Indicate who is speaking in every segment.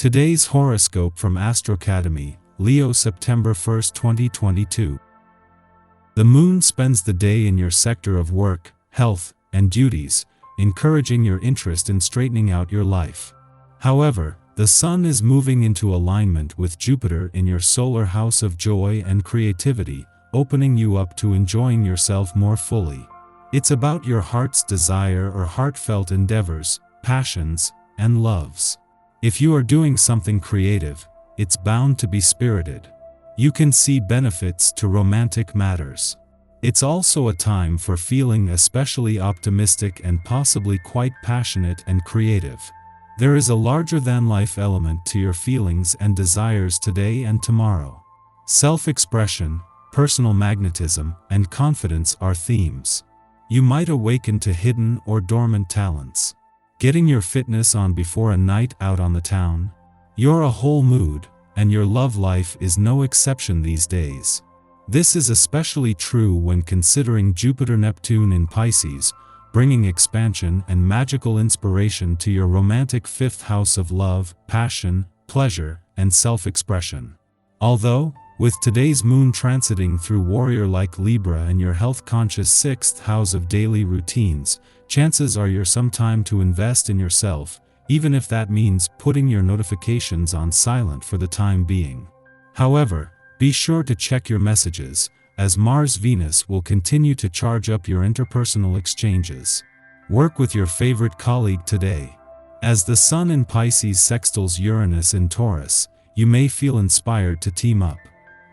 Speaker 1: Today's horoscope from Astrocademy, Leo September 1, 2022. The moon spends the day in your sector of work, health, and duties, encouraging your interest in straightening out your life. However, the sun is moving into alignment with Jupiter in your solar house of joy and creativity, opening you up to enjoying yourself more fully. It's about your heart's desire or heartfelt endeavors, passions, and loves. If you are doing something creative, it's bound to be spirited. You can see benefits to romantic matters. It's also a time for feeling especially optimistic and possibly quite passionate and creative. There is a larger-than-life element to your feelings and desires today and tomorrow. Self-expression, personal magnetism, and confidence are themes. You might awaken to hidden or dormant talents. Getting your fitness on before a night out on the town? You're a whole mood, and your love life is no exception these days. This is especially true when considering Jupiter-Neptune in Pisces, bringing expansion and magical inspiration to your romantic fifth house of love, passion, pleasure, and self-expression. Although, with today's moon transiting through warrior-like Libra and your health-conscious sixth house of daily routines, chances are you're some time to invest in yourself, even if that means putting your notifications on silent for the time being. However, be sure to check your messages, as Mars-Venus will continue to charge up your interpersonal exchanges. Work with your favorite colleague today. As the Sun in Pisces sextiles Uranus in Taurus, you may feel inspired to team up.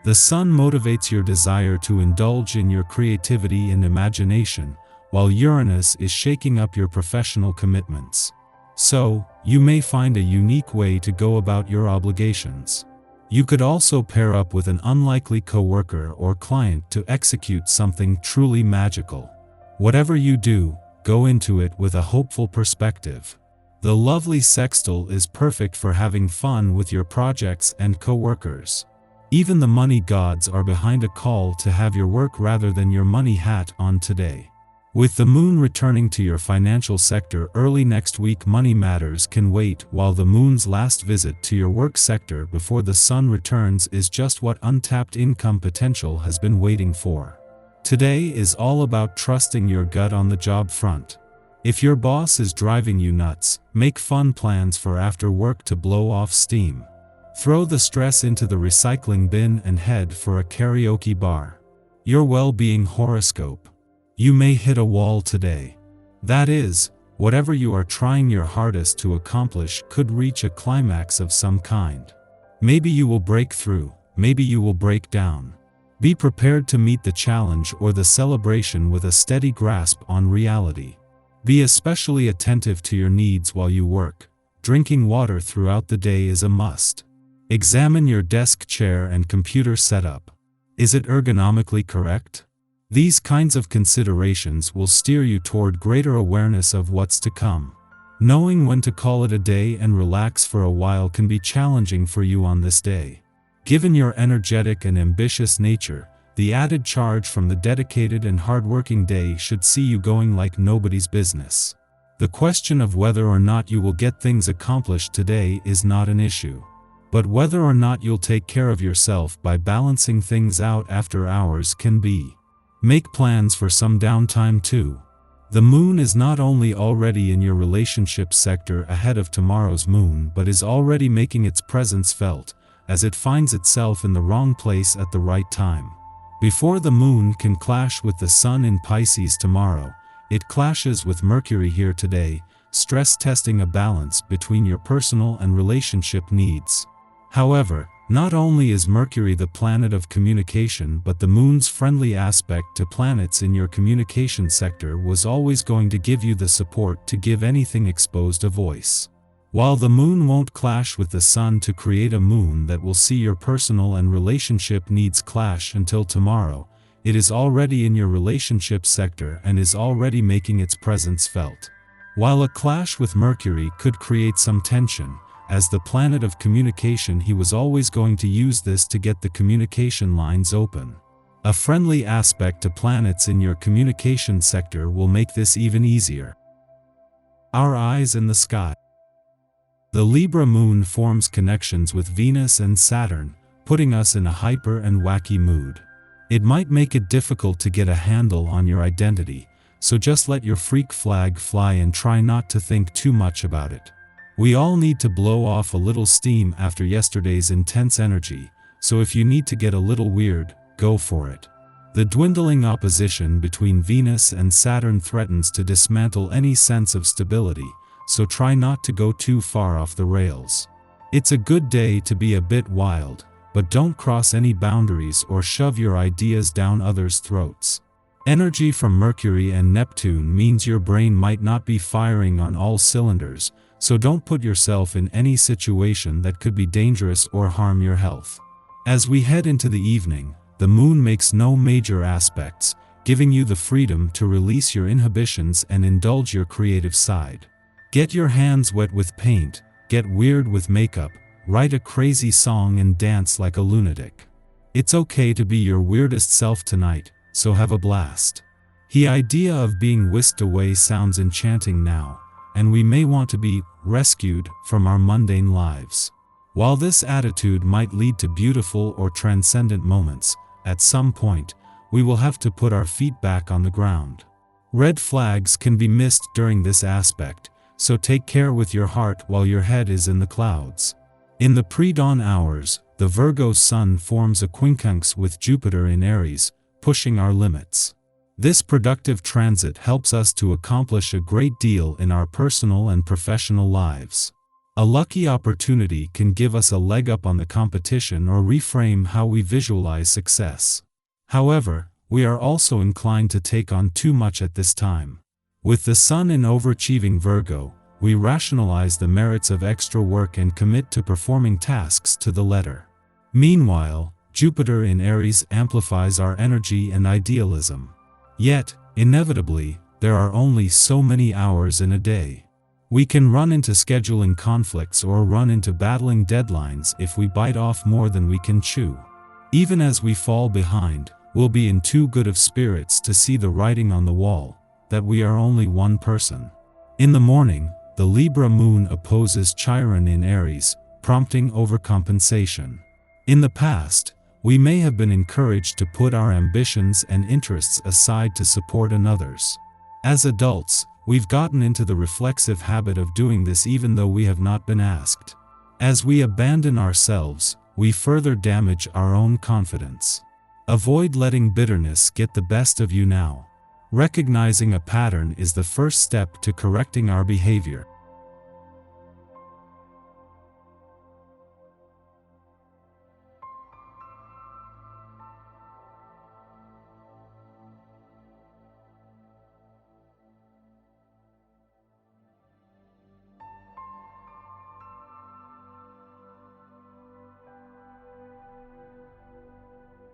Speaker 1: The Sun motivates your desire to indulge in your creativity and imagination, while Uranus is shaking up your professional commitments. So, you may find a unique way to go about your obligations. You could also pair up with an unlikely coworker or client to execute something truly magical. Whatever you do, go into it with a hopeful perspective. The lovely sextile is perfect for having fun with your projects and coworkers. Even the money gods are behind a call to have your work rather than your money hat on today. With the moon returning to your financial sector early next week, money matters can wait, while the moon's last visit to your work sector before the sun returns is just what untapped income potential has been waiting for. Today is all about trusting your gut on the job front. If your boss is driving you nuts, make fun plans for after work to blow off steam. Throw the stress into the recycling bin and head for a karaoke bar. Your well-being horoscope. You may hit a wall today. That is, whatever you are trying your hardest to accomplish could reach a climax of some kind. Maybe you will break through, maybe you will break down. Be prepared to meet the challenge or the celebration with a steady grasp on reality. Be especially attentive to your needs while you work. Drinking water throughout the day is a must. Examine your desk chair and computer setup. Is it ergonomically correct? These kinds of considerations will steer you toward greater awareness of what's to come. Knowing when to call it a day and relax for a while can be challenging for you on this day. Given your energetic and ambitious nature, the added charge from the dedicated and hardworking day should see you going like nobody's business. The question of whether or not you will get things accomplished today is not an issue. But whether or not you'll take care of yourself by balancing things out after hours can be. Make plans for some downtime too. The moon is not only already in your relationship sector ahead of tomorrow's moon but is already making its presence felt, as it finds itself in the wrong place at the right time. Before the moon can clash with the sun in Pisces tomorrow, it clashes with Mercury here today, stress testing a balance between your personal and relationship needs. However, not only is Mercury the planet of communication, but the moon's friendly aspect to planets in your communication sector was always going to give you the support to give anything exposed a voice. While the moon won't clash with the sun to create a moon that will see your personal and relationship needs clash until tomorrow, it is already in your relationship sector and is already making its presence felt. While a clash with Mercury could create some tension, as the planet of communication, he was always going to use this to get the communication lines open. A friendly aspect to planets in your communication sector will make this even easier. Our eyes in the sky. The Libra moon forms connections with Venus and Saturn, putting us in a hyper and wacky mood. It might make it difficult to get a handle on your identity, so just let your freak flag fly and try not to think too much about it. We all need to blow off a little steam after yesterday's intense energy, so if you need to get a little weird, go for it. The dwindling opposition between Venus and Saturn threatens to dismantle any sense of stability, so try not to go too far off the rails. It's a good day to be a bit wild, but don't cross any boundaries or shove your ideas down others' throats. Energy from Mercury and Neptune means your brain might not be firing on all cylinders, so don't put yourself in any situation that could be dangerous or harm your health. As we head into the evening, the moon makes no major aspects, giving you the freedom to release your inhibitions and indulge your creative side. Get your hands wet with paint, get weird with makeup, write a crazy song and dance like a lunatic. It's okay to be your weirdest self tonight, so have a blast. The idea of being whisked away sounds enchanting now, and we may want to be rescued from our mundane lives. While this attitude might lead to beautiful or transcendent moments, at some point, we will have to put our feet back on the ground. Red flags can be missed during this aspect, so take care with your heart while your head is in the clouds. In the pre-dawn hours, the Virgo sun forms a quincunx with Jupiter in Aries, pushing our limits. This productive transit helps us to accomplish a great deal in our personal and professional lives. A lucky opportunity can give us a leg up on the competition or reframe how we visualize success. However, we are also inclined to take on too much at this time. With the sun in overachieving Virgo, we rationalize the merits of extra work and commit to performing tasks to the letter. Meanwhile, Jupiter in Aries amplifies our energy and idealism. Yet, inevitably, there are only so many hours in a day. We can run into scheduling conflicts or run into battling deadlines if we bite off more than we can chew. Even as we fall behind, we'll be in too good of spirits to see the writing on the wall, that we are only one person. In the morning, the Libra moon opposes Chiron in Aries, prompting overcompensation. In the past, we may have been encouraged to put our ambitions and interests aside to support another's. As adults, we've gotten into the reflexive habit of doing this even though we have not been asked. As we abandon ourselves, we further damage our own confidence. Avoid letting bitterness get the best of you now. Recognizing a pattern is the first step to correcting our behavior.